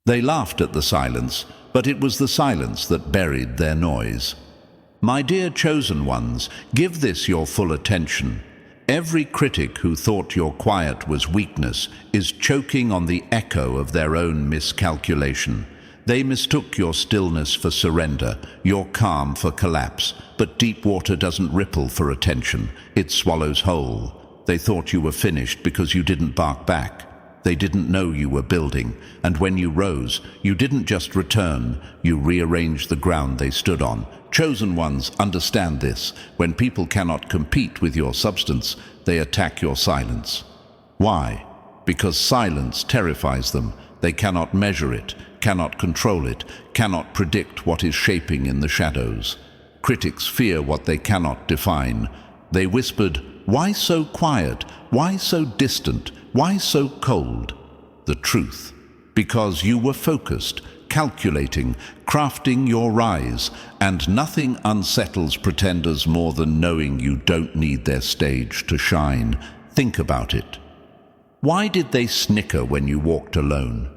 They laughed at the silence, but it was the silence that buried their noise. My dear chosen ones, give this your full attention. Every critic who thought your quiet was weakness is choking on the echo of their own miscalculation. They mistook your stillness for surrender, your calm for collapse, but deep water doesn't ripple for attention, it swallows whole. They thought you were finished because you didn't bark back. They didn't know you were building, and when you rose, you didn't just return, you rearranged the ground they stood on. Chosen ones, understand this. When people cannot compete with your substance, they attack your silence. Why? Because silence terrifies them. They cannot measure it, cannot control it, cannot predict what is shaping in the shadows. Critics fear what they cannot define. They whispered, "Why so quiet? Why so distant? Why so cold?" The truth. Because you were focused, calculating, crafting your rise, and nothing unsettles pretenders more than knowing you don't need their stage to shine. Think about it. Why did they snicker when you walked alone?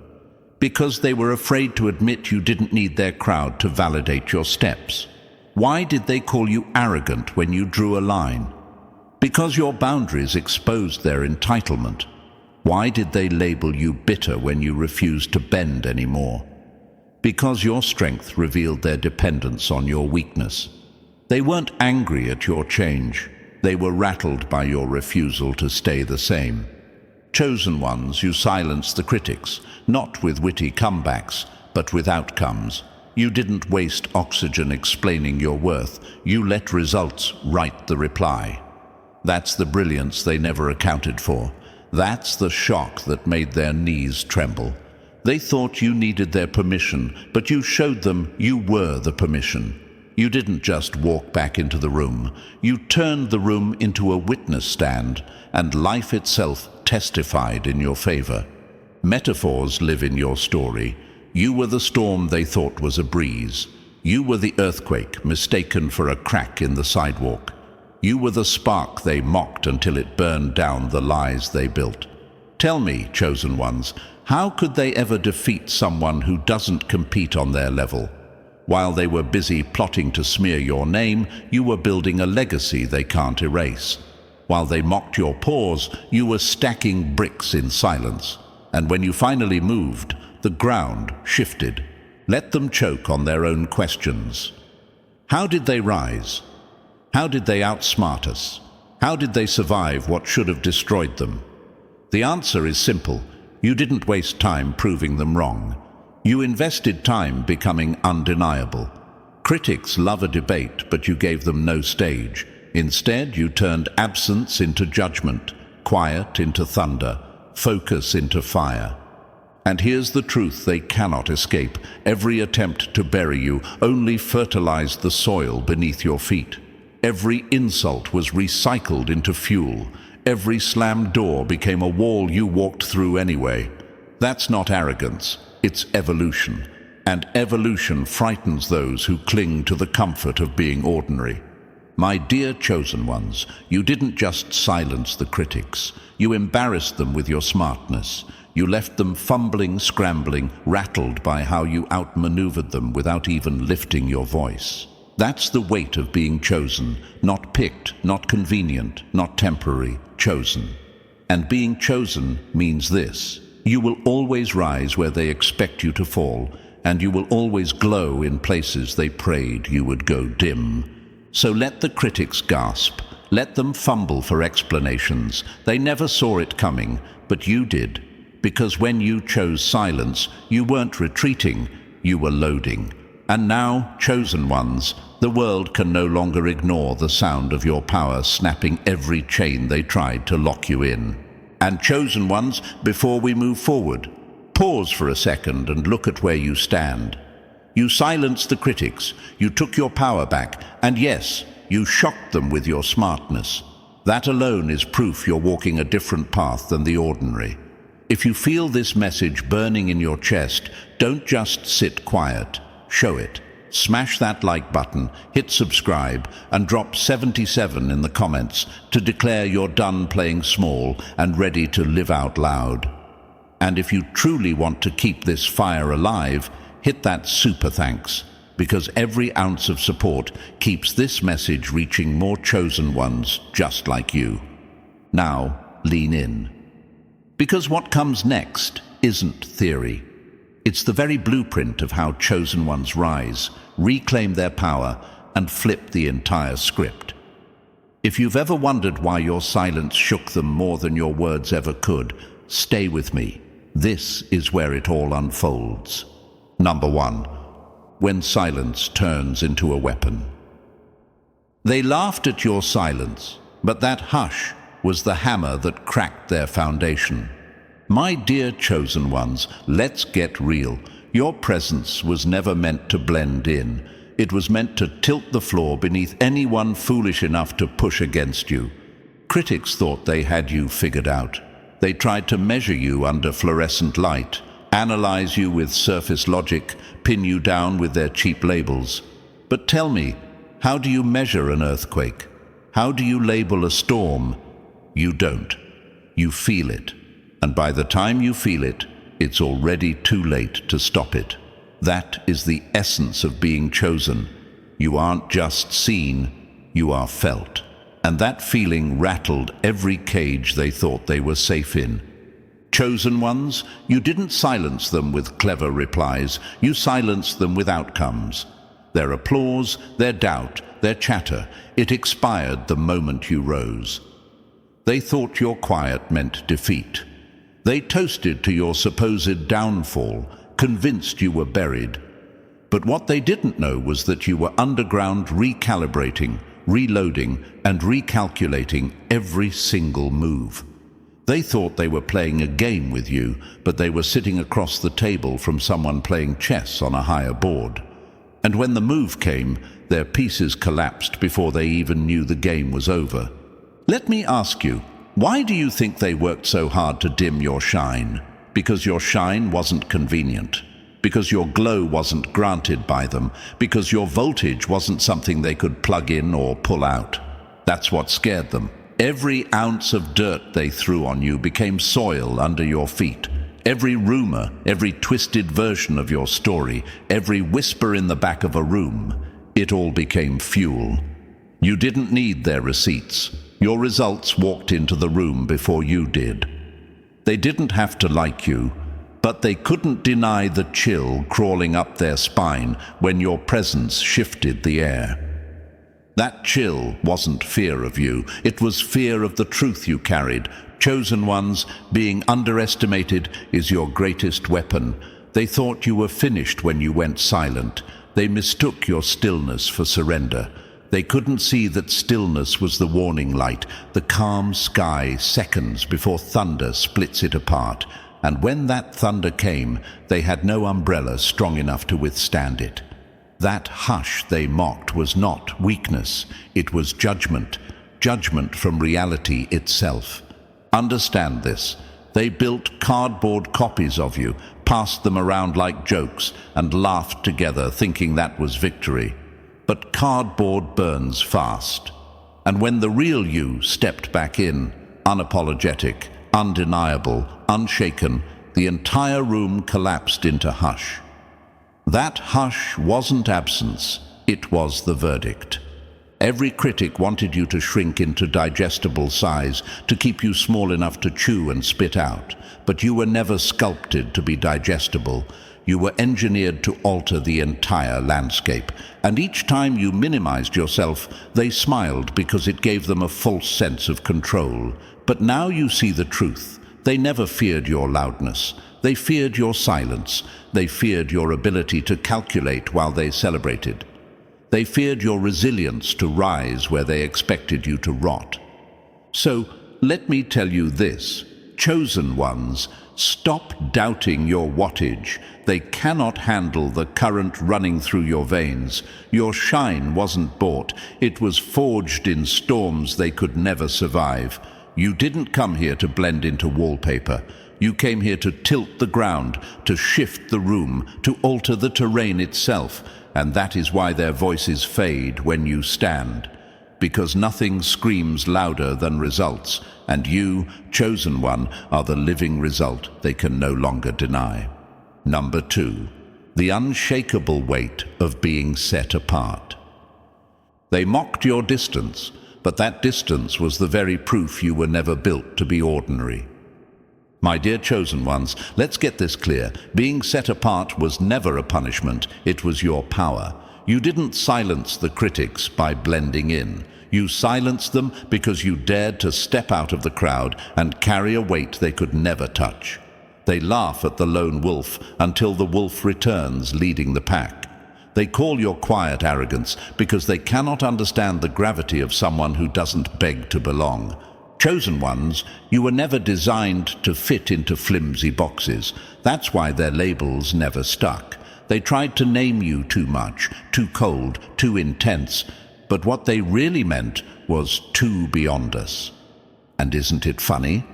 Because they were afraid to admit you didn't need their crowd to validate your steps. Why did they call you arrogant when you drew a line? Because your boundaries exposed their entitlement. Why did they label you bitter when you refused to bend anymore? Because your strength revealed their dependence on your weakness. They weren't angry at your change. They were rattled by your refusal to stay the same. Chosen ones, you silenced the critics, not with witty comebacks, but with outcomes. You didn't waste oxygen explaining your worth. You let results write the reply. That's the brilliance they never accounted for. That's the shock that made their knees tremble. They thought you needed their permission, but you showed them you were the permission. You didn't just walk back into the room. You turned the room into a witness stand, and life itself testified in your favor. Metaphors live in your story. You were the storm they thought was a breeze. You were the earthquake mistaken for a crack in the sidewalk. You were the spark they mocked until it burned down the lies they built. Tell me, chosen ones, how could they ever defeat someone who doesn't compete on their level? While they were busy plotting to smear your name, you were building a legacy they can't erase. While they mocked your pause, you were stacking bricks in silence. And when you finally moved, the ground shifted. Let them choke on their own questions. How did they rise? How did they outsmart us? How did they survive what should have destroyed them? The answer is simple. You didn't waste time proving them wrong. You invested time becoming undeniable. Critics love a debate, but you gave them no stage. Instead, you turned absence into judgment, quiet into thunder, focus into fire. And here's the truth they cannot escape. Every attempt to bury you only fertilized the soil beneath your feet. Every insult was recycled into fuel. Every slammed door became a wall you walked through anyway. That's not arrogance, it's evolution. And evolution frightens those who cling to the comfort of being ordinary. My dear chosen ones, you didn't just silence the critics. You embarrassed them with your smartness. You left them fumbling, scrambling, rattled by how you outmaneuvered them without even lifting your voice. That's the weight of being chosen, not picked, not convenient, not temporary, chosen. And being chosen means this: you will always rise where they expect you to fall, and you will always glow in places they prayed you would go dim. So let the critics gasp, let them fumble for explanations. They never saw it coming, but you did. Because when you chose silence, you weren't retreating, you were loading. And now, chosen ones, the world can no longer ignore the sound of your power snapping every chain they tried to lock you in. And chosen ones, before we move forward, pause for a second and look at where you stand. You silenced the critics, you took your power back, and yes, you shocked them with your smartness. That alone is proof you're walking a different path than the ordinary. If you feel this message burning in your chest, don't just sit quiet. Show it. Smash that like button, hit subscribe, and drop 77 in the comments to declare you're done playing small and ready to live out loud. And if you truly want to keep this fire alive, hit that super thanks, because every ounce of support keeps this message reaching more chosen ones just like you. Now, lean in. Because what comes next isn't theory. It's the very blueprint of how chosen ones rise, reclaim their power, and flip the entire script. If you've ever wondered why your silence shook them more than your words ever could, stay with me. This is where it all unfolds. Number 1. When silence turns into a weapon. They laughed at your silence, but that hush was the hammer that cracked their foundation. My dear chosen ones, let's get real. Your presence was never meant to blend in. It was meant to tilt the floor beneath anyone foolish enough to push against you. Critics thought they had you figured out. They tried to measure you under fluorescent light, analyze you with surface logic, pin you down with their cheap labels. But tell me, how do you measure an earthquake? How do you label a storm? You don't. You feel it. And by the time you feel it, it's already too late to stop it. That is the essence of being chosen. You aren't just seen, you are felt. And that feeling rattled every cage they thought they were safe in. Chosen ones, you didn't silence them with clever replies, you silenced them with outcomes. Their applause, their doubt, their chatter, it expired the moment you rose. They thought your quiet meant defeat. They toasted to your supposed downfall, convinced you were buried. But what they didn't know was that you were underground recalibrating, reloading, and recalculating every single move. They thought they were playing a game with you, but they were sitting across the table from someone playing chess on a higher board. And when the move came, their pieces collapsed before they even knew the game was over. Let me ask you, why do you think they worked so hard to dim your shine? Because your shine wasn't convenient. Because your glow wasn't granted by them. Because your voltage wasn't something they could plug in or pull out. That's what scared them. Every ounce of dirt they threw on you became soil under your feet. Every rumor, every twisted version of your story, every whisper in the back of a room, it all became fuel. You didn't need their receipts. Your results walked into the room before you did. They didn't have to like you, but they couldn't deny the chill crawling up their spine when your presence shifted the air. That chill wasn't fear of you, it was fear of the truth you carried. Chosen ones, being underestimated is your greatest weapon. They thought you were finished when you went silent. They mistook your stillness for surrender. They couldn't see that stillness was the warning light, the calm sky seconds before thunder splits it apart. And when that thunder came, they had no umbrella strong enough to withstand it. That hush they mocked was not weakness, it was judgment. Judgment from reality itself. Understand this. They built cardboard copies of you, passed them around like jokes, and laughed together thinking that was victory. But cardboard burns fast. And when the real you stepped back in, unapologetic, undeniable, unshaken, the entire room collapsed into hush. That hush wasn't absence, it was the verdict. Every critic wanted you to shrink into digestible size, to keep you small enough to chew and spit out. But you were never sculpted to be digestible. You were engineered to alter the entire landscape. And each time you minimized yourself, they smiled because it gave them a false sense of control. But now you see the truth. They never feared your loudness. They feared your silence. They feared your ability to calculate while they celebrated. They feared your resilience to rise where they expected you to rot. So, let me tell you this, chosen ones, stop doubting your wattage. They cannot handle the current running through your veins. Your shine wasn't bought. It was forged in storms they could never survive. You didn't come here to blend into wallpaper. You came here to tilt the ground, to shift the room, to alter the terrain itself. And that is why their voices fade when you stand. because nothing screams louder than results, and you, chosen one, are the living result they can no longer deny. Number 2, the unshakable weight of being set apart. They mocked your distance, but that distance was the very proof you were never built to be ordinary. My dear chosen ones, let's get this clear. Being set apart was never a punishment, it was your power. You didn't silence the critics by blending in. You silenced them because you dared to step out of the crowd and carry a weight they could never touch. They laugh at the lone wolf until the wolf returns leading the pack. They call your quiet arrogance because they cannot understand the gravity of someone who doesn't beg to belong. Chosen ones, you were never designed to fit into flimsy boxes. That's why their labels never stuck. They tried to name you too much, too cold, too intense, but what they really meant was too beyond us. And isn't it funny?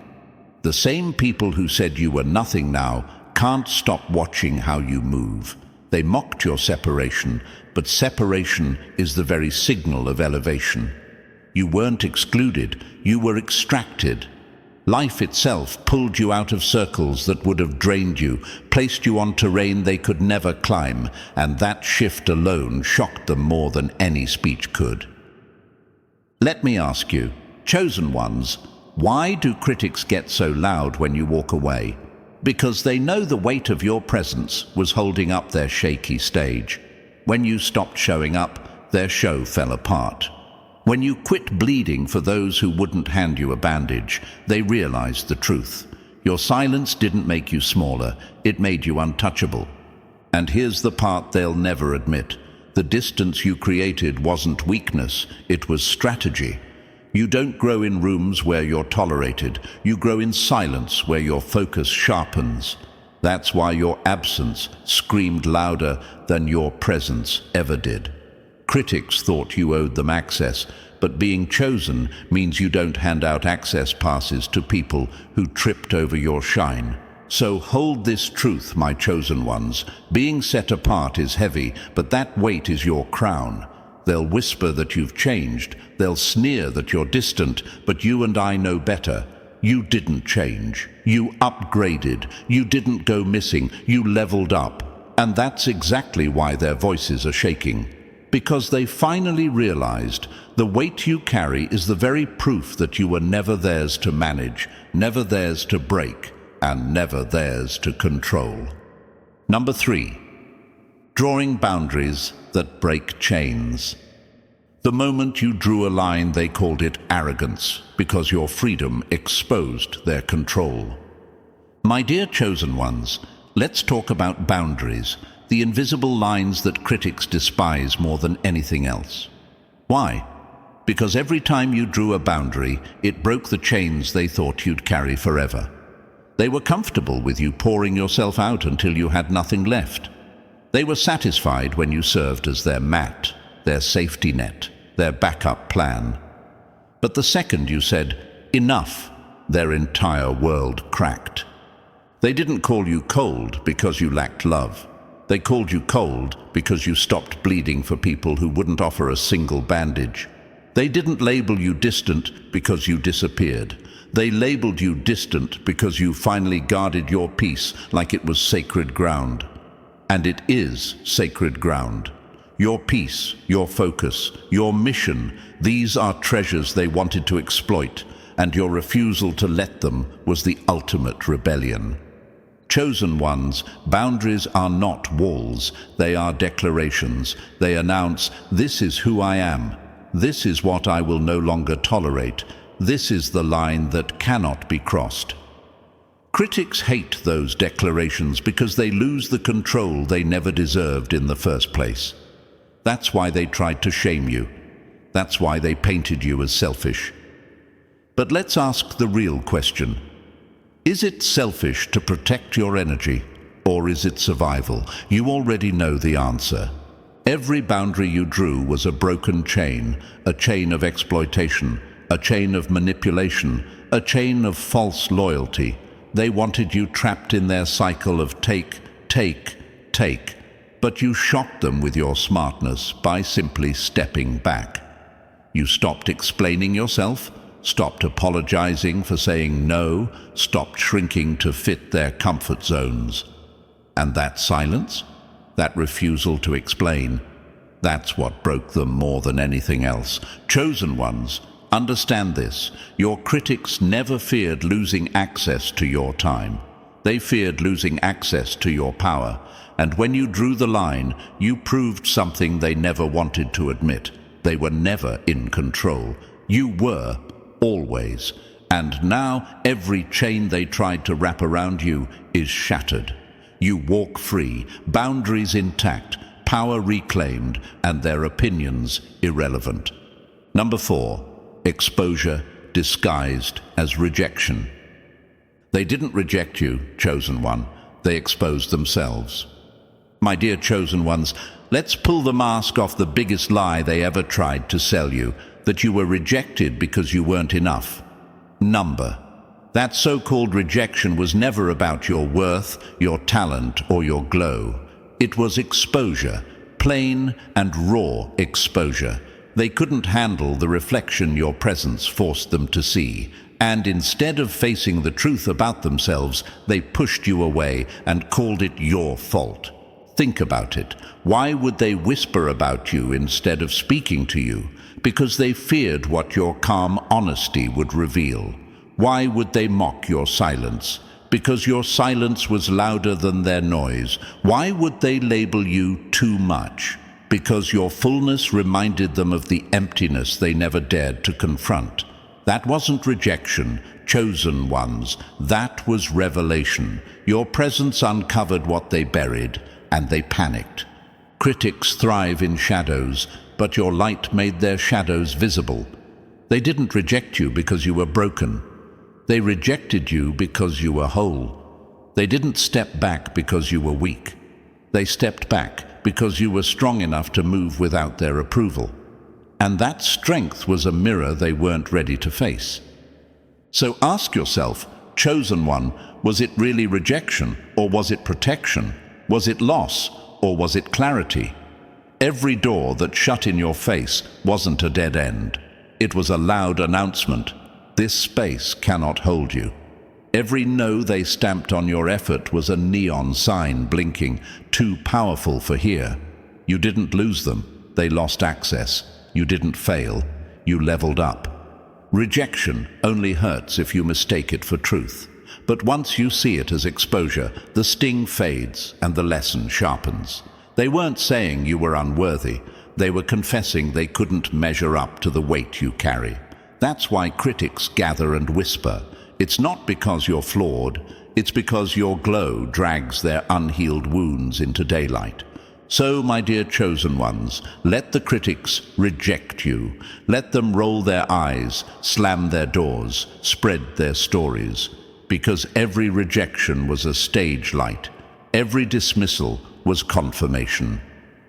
The same people who said you were nothing now can't stop watching how you move. They mocked your separation, but separation is the very signal of elevation. You weren't excluded, you were extracted. Life itself pulled you out of circles that would have drained you, placed you on terrain they could never climb, and that shift alone shocked them more than any speech could. Let me ask you, chosen ones, why do critics get so loud when you walk away? Because they know the weight of your presence was holding up their shaky stage. When you stopped showing up, their show fell apart. When you quit bleeding for those who wouldn't hand you a bandage, they realized the truth. Your silence didn't make you smaller, it made you untouchable. And here's the part they'll never admit. The distance you created wasn't weakness, it was strategy. You don't grow in rooms where you're tolerated, you grow in silence where your focus sharpens. That's why your absence screamed louder than your presence ever did. Critics thought you owed them access, but being chosen means you don't hand out access passes to people who tripped over your shine. So hold this truth, my chosen ones. Being set apart is heavy, but that weight is your crown. They'll whisper that you've changed, they'll sneer that you're distant, but you and I know better. You didn't change. You upgraded. You didn't go missing. You leveled up. And that's exactly why their voices are shaking. Because they finally realized the weight you carry is the very proof that you were never theirs to manage, never theirs to break, and never theirs to control. Number 3, drawing boundaries that break chains. The moment you drew a line, they called it arrogance, because your freedom exposed their control. My dear chosen ones, let's talk about boundaries, the invisible lines that critics despise more than anything else. Why? Because every time you drew a boundary, it broke the chains they thought you'd carry forever. They were comfortable with you pouring yourself out until you had nothing left. They were satisfied when you served as their mat, their safety net, their backup plan. But the second you said, enough, their entire world cracked. They didn't call you cold because you lacked love. They called you cold because you stopped bleeding for people who wouldn't offer a single bandage. They didn't label you distant because you disappeared. They labeled you distant because you finally guarded your peace like it was sacred ground. And it is sacred ground. Your peace, your focus, your mission, these are treasures they wanted to exploit, and your refusal to let them was the ultimate rebellion. Chosen ones, boundaries are not walls, they are declarations. They announce, this is who I am. This is what I will no longer tolerate. This is the line that cannot be crossed. Critics hate those declarations because they lose the control they never deserved in the first place. That's why they tried to shame you. That's why they painted you as selfish. But let's ask the real question. Is it selfish to protect your energy, or is it survival? You already know the answer. Every boundary you drew was a broken chain, a chain of exploitation, a chain of manipulation, a chain of false loyalty. They wanted you trapped in their cycle of take, take, take, but you shocked them with your smartness by simply stepping back. You stopped explaining yourself, stopped apologizing for saying no, stopped shrinking to fit their comfort zones. And that silence, that refusal to explain, that's what broke them more than anything else. Chosen ones, understand this. Your critics never feared losing access to your time. They feared losing access to your power. And when you drew the line, you proved something they never wanted to admit. They were never in control. You were, always. And now every chain they tried to wrap around you is shattered. You walk free, boundaries intact, power reclaimed, and their opinions irrelevant. Number 4, exposure disguised as rejection. They didn't reject you, chosen one. They exposed themselves. My dear chosen ones, let's pull the mask off the biggest lie they ever tried to sell you, that you were rejected because you weren't enough. Number. That so-called rejection was never about your worth, your talent, or your glow. It was exposure, plain and raw exposure. They couldn't handle the reflection your presence forced them to see, and instead of facing the truth about themselves, they pushed you away and called it your fault. Think about it. Why would they whisper about you instead of speaking to you? Because they feared what your calm honesty would reveal. Why would they mock your silence? Because your silence was louder than their noise. Why would they label you too much? Because your fullness reminded them of the emptiness they never dared to confront. That wasn't rejection, chosen ones. That was revelation. Your presence uncovered what they buried, and they panicked. Critics thrive in shadows, but your light made their shadows visible. They didn't reject you because you were broken. They rejected you because you were whole. They didn't step back because you were weak. They stepped back because you were strong enough to move without their approval. And that strength was a mirror they weren't ready to face. So ask yourself, chosen one, was it really rejection, or was it protection? Was it loss, or was it clarity? Every door that shut in your face wasn't a dead end. It was a loud announcement. This space cannot hold you. Every no they stamped on your effort was a neon sign blinking, too powerful for here. You didn't lose them. They lost access. You didn't fail. You leveled up. Rejection only hurts if you mistake it for truth. But once you see it as exposure, the sting fades and the lesson sharpens. They weren't saying you were unworthy. They were confessing they couldn't measure up to the weight you carry. That's why critics gather and whisper. It's not because you're flawed, it's because your glow drags their unhealed wounds into daylight. So, my dear chosen ones, let the critics reject you. Let them roll their eyes, slam their doors, spread their stories. Because every rejection was a stage light. Every dismissal was confirmation.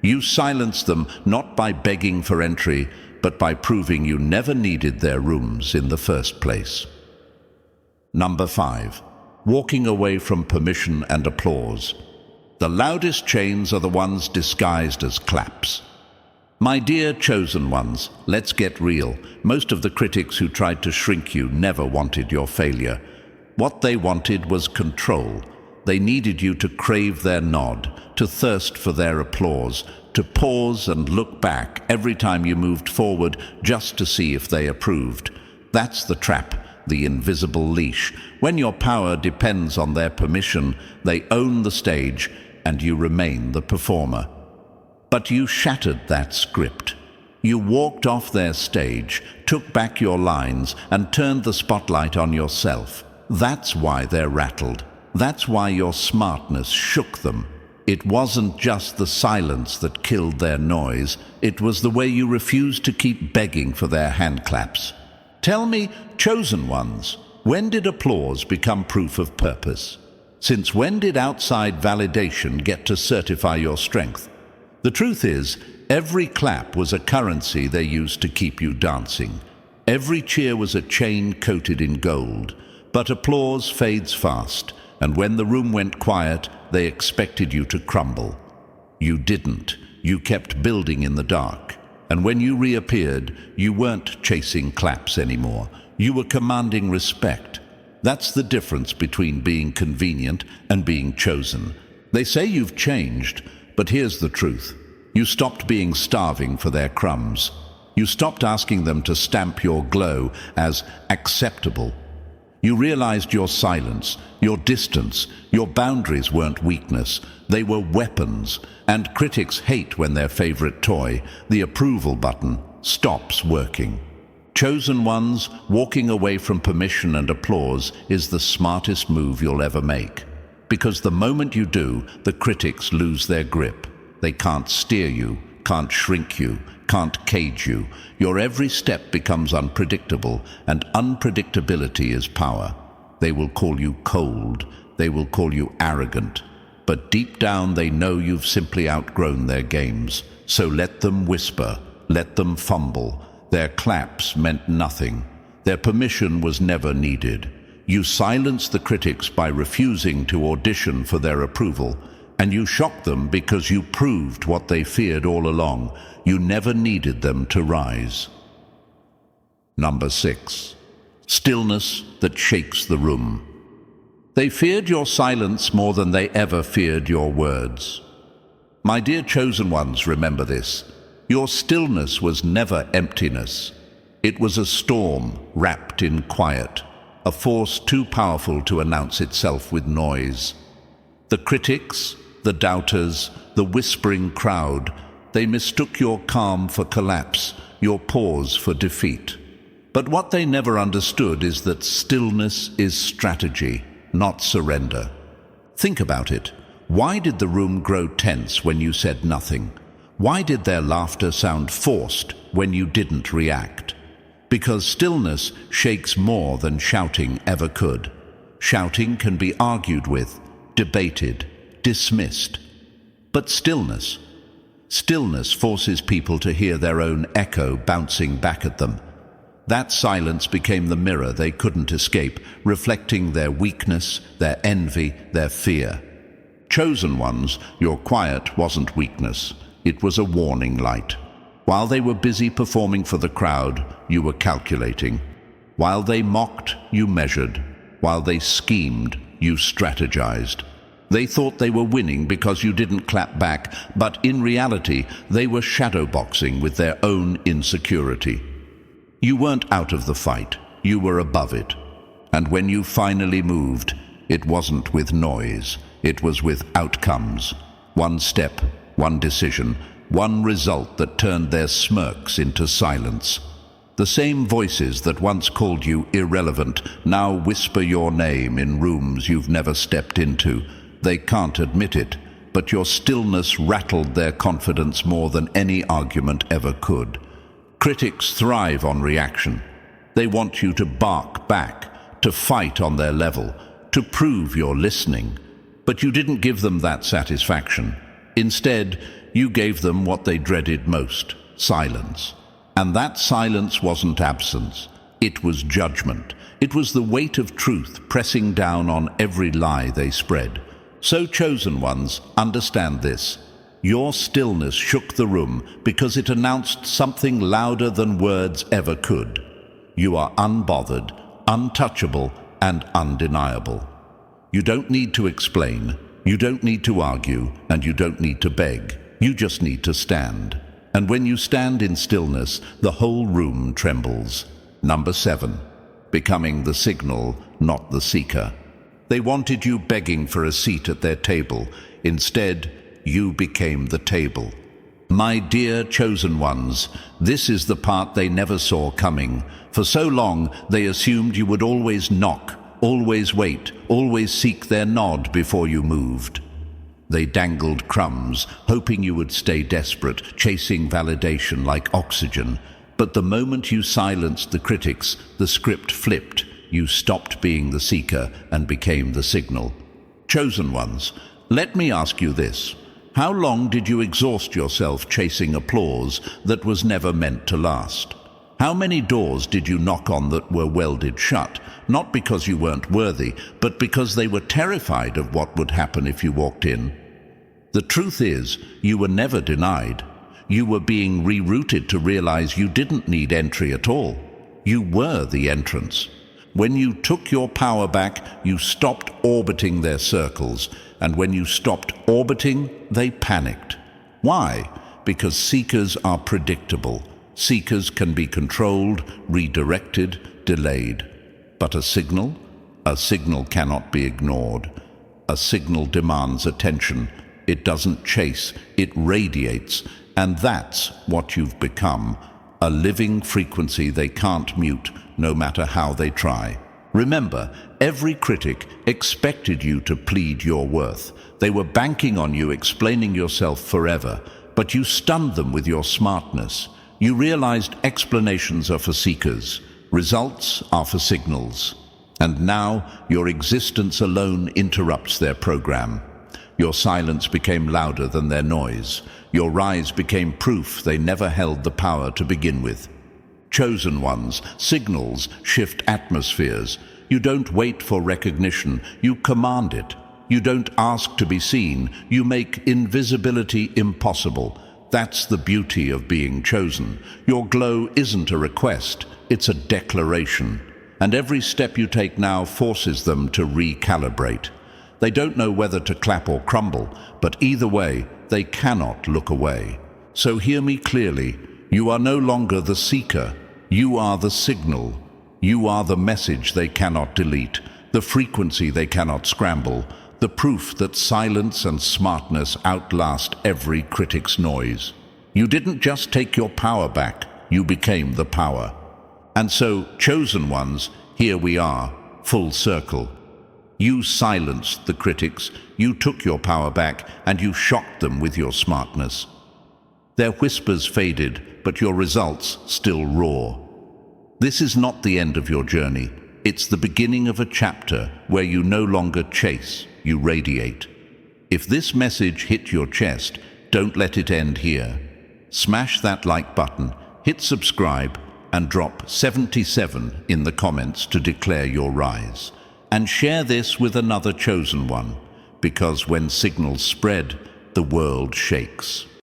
You silenced them not by begging for entry, but by proving you never needed their rooms in the first place. Number 5. Walking away from permission and applause. The loudest chains are the ones disguised as claps. My dear chosen ones, let's get real. Most of the critics who tried to shrink you never wanted your failure. What they wanted was control. They needed you to crave their nod, to thirst for their applause, to pause and look back every time you moved forward just to see if they approved. That's the trap, the invisible leash. When your power depends on their permission, they own the stage and you remain the performer. But you shattered that script. You walked off their stage, took back your lines, and turned the spotlight on yourself. That's why they're rattled. That's why your smartness shook them. It wasn't just the silence that killed their noise. It was the way you refused to keep begging for their handclaps. Tell me, chosen ones, when did applause become proof of purpose? Since when did outside validation get to certify your strength? The truth is, every clap was a currency they used to keep you dancing. Every cheer was a chain coated in gold. But applause fades fast, and when the room went quiet, they expected you to crumble. You didn't. You kept building in the dark. And when you reappeared, you weren't chasing claps anymore. You were commanding respect. That's the difference between being convenient and being chosen. They say you've changed, but here's the truth. You stopped being starving for their crumbs. You stopped asking them to stamp your glow as acceptable. You realized your silence, your distance, your boundaries weren't weakness. They were weapons, and critics hate when their favorite toy, the approval button, stops working. Chosen ones, walking away from permission and applause is the smartest move you'll ever make. Because the moment you do, the critics lose their grip. They can't steer you, can't shrink you, can't cage you. Your every step becomes unpredictable, and unpredictability is power. They will call you cold, they will call you arrogant, but deep down they know you've simply outgrown their games. So let them whisper, let them fumble. Their claps meant nothing. Their permission was never needed. You silenced the critics by refusing to audition for their approval, and you shocked them because you proved what they feared all along. You never needed them to rise. Number 6. Stillness that shakes the room. They feared your silence more than they ever feared your words. My dear chosen ones, remember this. Your stillness was never emptiness. It was a storm wrapped in quiet, a force too powerful to announce itself with noise. The critics, the doubters, the whispering crowd, they mistook your calm for collapse, your pause for defeat. But what they never understood is that stillness is strategy, not surrender. Think about it. Why did the room grow tense when you said nothing? Why did their laughter sound forced when you didn't react? Because stillness shakes more than shouting ever could. Shouting can be argued with, debated, dismissed. But stillness forces people to hear their own echo bouncing back at them. That silence became the mirror they couldn't escape, reflecting their weakness, their envy, their fear. Chosen ones, your quiet wasn't weakness. It was a warning light. While they were busy performing for the crowd, you were calculating. While they mocked, you measured. While they schemed, you strategized. They thought they were winning because you didn't clap back, but in reality, they were shadowboxing with their own insecurity. You weren't out of the fight, you were above it. And when you finally moved, it wasn't with noise, it was with outcomes. One step, one decision, one result that turned their smirks into silence. The same voices that once called you irrelevant now whisper your name in rooms you've never stepped into. They can't admit it, but your stillness rattled their confidence more than any argument ever could. Critics thrive on reaction. They want you to bark back, to fight on their level, to prove you're listening. But you didn't give them that satisfaction. Instead, you gave them what they dreaded most, silence. And that silence wasn't absence. It was judgment. It was the weight of truth pressing down on every lie they spread. So, chosen ones, understand this. Your stillness shook the room because it announced something louder than words ever could. You are unbothered, untouchable, and undeniable. You don't need to explain, you don't need to argue, and you don't need to beg. You just need to stand. And when you stand in stillness, the whole room trembles. Number 7. Becoming the signal, not the seeker. They wanted you begging for a seat at their table. Instead, you became the table. My dear chosen ones, this is the part they never saw coming. For so long, they assumed you would always knock, always wait, always seek their nod before you moved. They dangled crumbs, hoping you would stay desperate, chasing validation like oxygen. But the moment you silenced the critics, the script flipped. You stopped being the seeker and became the signal. Chosen ones, let me ask you this. How long did you exhaust yourself chasing applause that was never meant to last? How many doors did you knock on that were welded shut, not because you weren't worthy, but because they were terrified of what would happen if you walked in? The truth is, you were never denied. You were being rerouted to realize you didn't need entry at all. You were the entrance. When you took your power back, you stopped orbiting their circles, and when you stopped orbiting, they panicked. Why? Because seekers are predictable. Seekers can be controlled, redirected, delayed. But a signal? A signal cannot be ignored. A signal demands attention. It doesn't chase, it radiates. And that's what you've become. A living frequency they can't mute, no matter how they try. Remember, every critic expected you to plead your worth. They were banking on you explaining yourself forever, but you stunned them with your smartness. You realized explanations are for seekers, results are for signals. And now your existence alone interrupts their program. Your silence became louder than their noise. Your rise became proof they never held the power to begin with. Chosen ones, signals shift atmospheres. You don't wait for recognition, you command it. You don't ask to be seen, you make invisibility impossible. That's the beauty of being chosen. Your glow isn't a request, it's a declaration. And every step you take now forces them to recalibrate. They don't know whether to clap or crumble, but either way, they cannot look away. So hear me clearly. You are no longer the seeker. You are the signal. You are the message they cannot delete, the frequency they cannot scramble, the proof that silence and smartness outlast every critic's noise. You didn't just take your power back, you became the power. And so, chosen ones, here we are, full circle. You silenced the critics, you took your power back, and you shocked them with your smartness. Their whispers faded, but your results still roar. This is not the end of your journey. It's the beginning of a chapter where you no longer chase, you radiate. If this message hit your chest, don't let it end here. Smash that like button, hit subscribe, and drop 77 in the comments to declare your rise. And share this with another chosen one, because when signals spread, the world shakes.